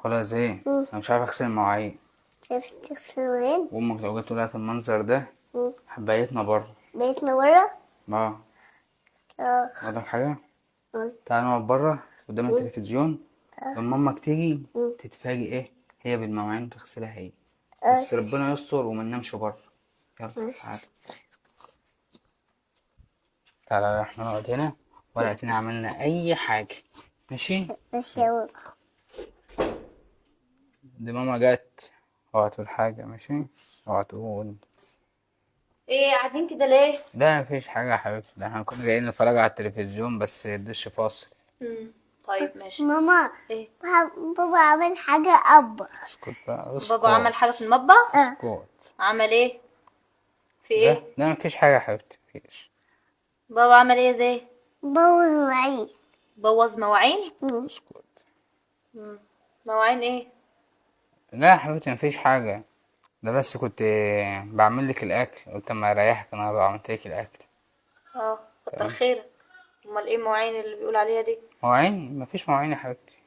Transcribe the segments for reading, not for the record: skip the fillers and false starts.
ولا زي انا مش عارف اغسل المواعين. شايف تغسل المواعين؟ وامك لو جت لها في المنظر ده حبايتنا بره. بيتنا برا؟ اه. اه. اقول لك حاجه، اه. تعالى نقعد بره قدام التلفزيون. لما امك تيجي مم. تتفاجئ ايه هي بالمواعين تغسلها هي. بس ماشي. ربنا يستر وما ننامش بره. يلا تعالى. ماشي. تعالى احنا نقعد هنا ولا اكننا عملنا اي حاجه. ماشي. ماشي يا بابا. دي ماما جت. اوعى تقول حاجه ماشي. اوعى تقول. ايه قاعدين كده ليه؟ ده مفيش حاجه يا حبيبتي، ده احنا كنا جايين نتفرج على التلفزيون بس الدش فاصل. طيب ماشي. ماما، ايه؟ بابا عمل حاجة أكبر. اسكت بقى بابا عمل اسكت. حاجة في المطبخ؟ اسكت. عمل ايه؟ في ده ايه؟ ده مفيش حاجه يا حبيبتي مفيش. بابا عمل ايه زي؟ بوظ المواعين. بوظ مواعين؟ اسكت. مواعين ايه؟ لا يا حبيبتي مفيش حاجه. ده بس كنت بعمل لك الاكل، قلت اما اريحك النهارده عملت لك الاكل. اه كتر تمام. خيرك. امال ايه المواعين اللي بيقول عليها دي؟ مواعين مفيش مواعين يا حبيبتي.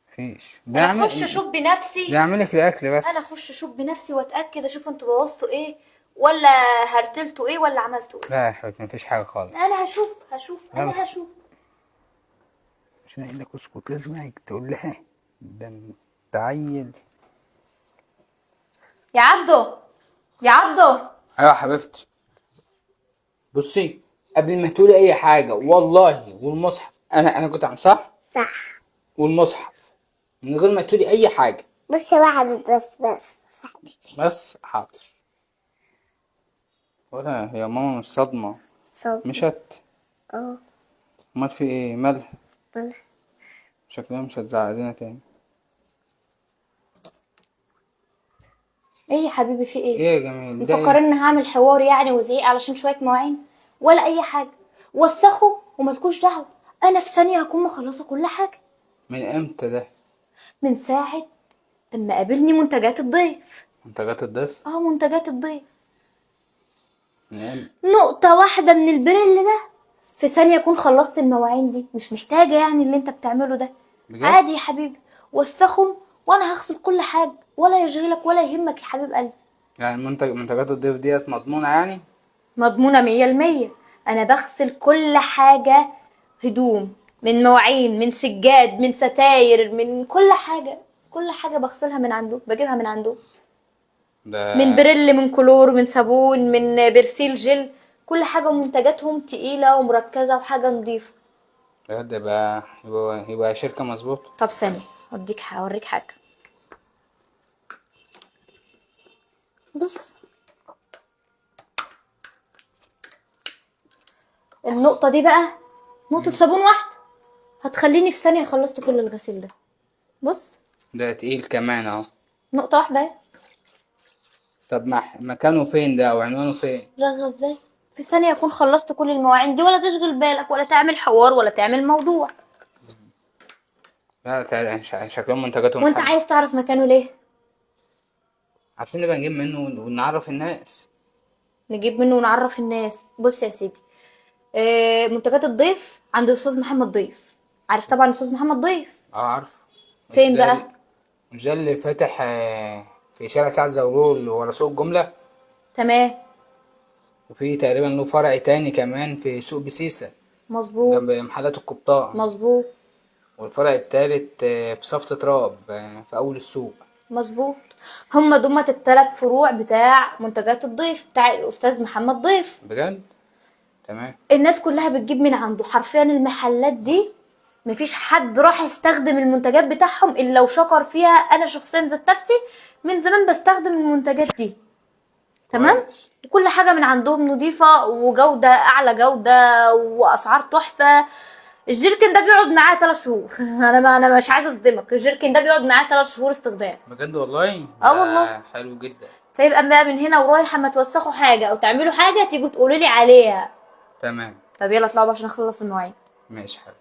مفيش. ده انا اعمل اخش اشوف ده بنفسي. اعمل لك الاكل انا بس. اخش اشوف بنفسي واتاكد اشوف انتوا بوظتوا ايه ولا هرتلتوا ايه ولا عملتوا ايه. لا يا حبيبتي مفيش حاجه خالص. انا هشوف لا انا هشوف. عشان اقول لك اسكت لازم تقول لها. ده انت عيل. يا عبدو، يا عبدو. ايوه يا حبيبتي. بصي قبل ما تقولي اي حاجه والله والمصحف انا كنت عم صح. صح. والمصحف من غير ما تقولي اي حاجه. بص يا حبيبي، بس صاحبي. بس حاضر. ولا هي ماما من الصدمه صوت. مشت. اه. امال في ايه مالها؟ ولا. شكلها مش هتزعق لنا تاني. ايه يا حبيبي في ايه؟ ايه يا جميل ده مفكر ايه؟ ان هعمل حوار يعني وزعيق علشان شويه مواعين ولا اي حاجه؟ وسخوا وملكوش دعوه. انا في ثانيه هكون مخلصه كل حاجه. من امتى ده؟ من ساعه اما قابلني منتجات الضيف. منتجات الضيف. منتجات الضيف. من امتى؟ نقطه واحده من البرل ده في ثانيه اكون خلصت المواعين دي. مش محتاجه يعني اللي انت بتعمله ده. بجد؟ عادي يا حبيبي. وسخهم وانا هغسل كل حاجه ولا يشغلك ولا يهمك يا حبيب قلبي. يعني منتجات الضيف ديت مضمونه يعني؟ مضمونة 100%. أنا بغسل كل حاجة. هدوم، من مواعين، من سجاد، من ستاير، من كل حاجة. كل حاجة بغسلها من عنده، بجيبها من عنده. من ده بريل، من كلور، من صابون، من برسيل جل. كل حاجة منتجاتهم تقيلة ومركزة وحاجة نظيفة. بجد يبقى شركه مظبوطه. طب ثانية أوريك حاجة. بص، النقطة دي بقى نقطة صابون واحدة هتخليني في ثانية خلصت كل الغسيل ده. بص، ده تقيل كمان اهو. نقطة واحدة اهي. طب مكانه فين ده او عنوانه فين؟ رغى ازاي؟ في ثانية اكون خلصت كل المواعين دي ولا تشغل بالك ولا تعمل حوار ولا تعمل موضوع. لا شكلهم منتجاتهم وانت حلوه. عايز تعرف مكانه ليه؟ عشان نبقى نجيب منه ونعرف الناس. نجيب منه ونعرف الناس. بص يا سيدي، منتجات الضيف عند الاستاذ محمد ضيف. عارف طبعا الاستاذ محمد ضيف. اه عارفه. مش فين ده بقى؟ مش ده اللي فاتح في شارع سعد زغلول اللي ورا سوق الجملة. تمام. وفي تقريبا له فرع تاني كمان في سوق بسيسة مظبوط. جنب محلات القبطان. مظبوط. والفرع التالت في صفة راب في أول السوق. مظبوط. هما دمت الثلاث فروع بتاع منتجات الضيف بتاع الاستاذ محمد ضيف. بجد؟ تمام. الناس كلها بتجيب من عنده حرفيا. المحلات دي مفيش حد راح يستخدم المنتجات بتاعهم الا وشكر فيها. انا شخصيا ذات نفسي من زمان بستخدم المنتجات دي. تمام. كويس. كل حاجه من عندهم نظيفه وجوده اعلى جوده واسعار تحفه. الجيركن ده بيقعد معاه 3 شهور. انا مش عايزه اصدمك. الجيركن ده بيقعد معاه 3 شهور استخدام. بجد والله؟ والله. ده حلو جدا. فيبقى بقى من هنا ورايحه ما توسخوا حاجه او تعملوا حاجه تيجوا تقولوا لي عليها. تمام. طب يلا اطلعوا بقى عشان اخلص المواعين. ماشي حلو.